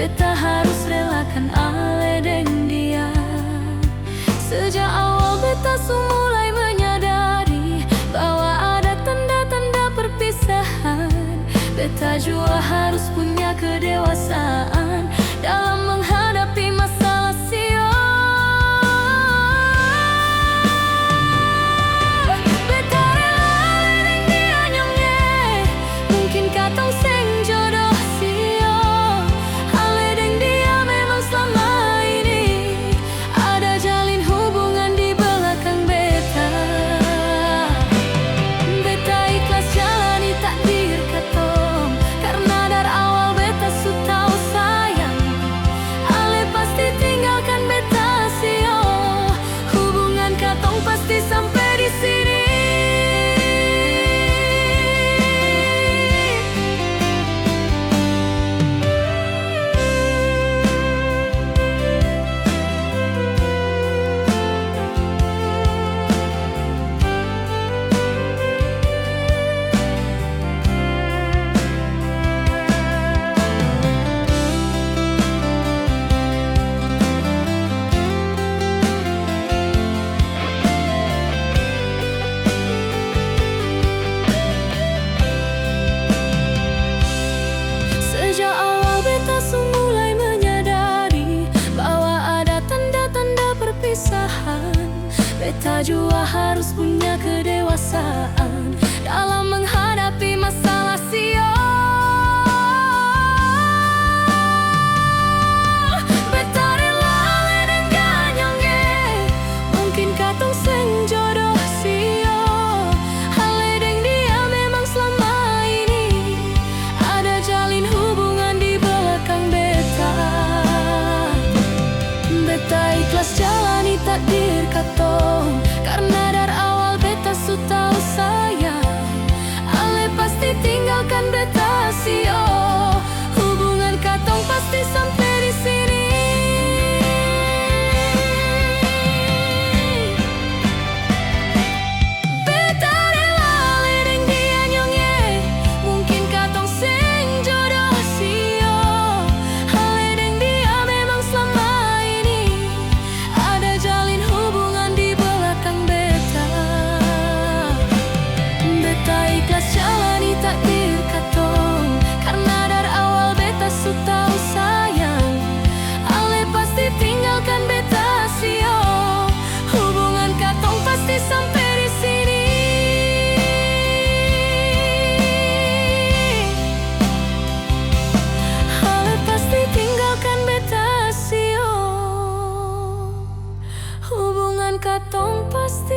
beta harus relakan ale deng dia. Sejak awal beta mulai menyadari bahwa ada tanda-tanda perpisahan. Beta juga harus punya kedewasaan dalam menghadapi masalah sio. Beta rela ale deng dia nyonge, mungkin katong seng jodoh sio. Ale deng dia memang selama ini ada jalin hubungan di belakang beta. Beta ikhlas jalani takdir katong, karena dari awal beta su tau sayang. Ale pasti tinggalkan beta sio, hubungan katong pasti sampai di sini. Sejak awal beta mulai menyadari bahwa ada tanda-tanda perpisahan. Beta juga harus punya kedewasaan dalam menghadapi masalah sio. Beta rela ale deng dia nyonge, mungkin katong seng jodoh sio. Ale deng dia memang selama ini ada jalin hubungan di belakang beta. Beta ikhlas jalani takdir katong, karena dari awal beta su tau sayang. Ale pasti tinggalkan beta sio, hubungan katong pasti sampai di sini. Beta rela ale deng dia nyonge, mungkin katong seng jodoh sio. Ale deng dia memang selama ini ada jalin hubungan di belakang beta. Beta ikhlas jalani takdir katong, karena dari awal beta su tau sayang. Ale pasti tinggalkan beta sio, hubungan katong pasti sampai di sini. Ale pasti tinggalkan beta sio, hubungan katong pasti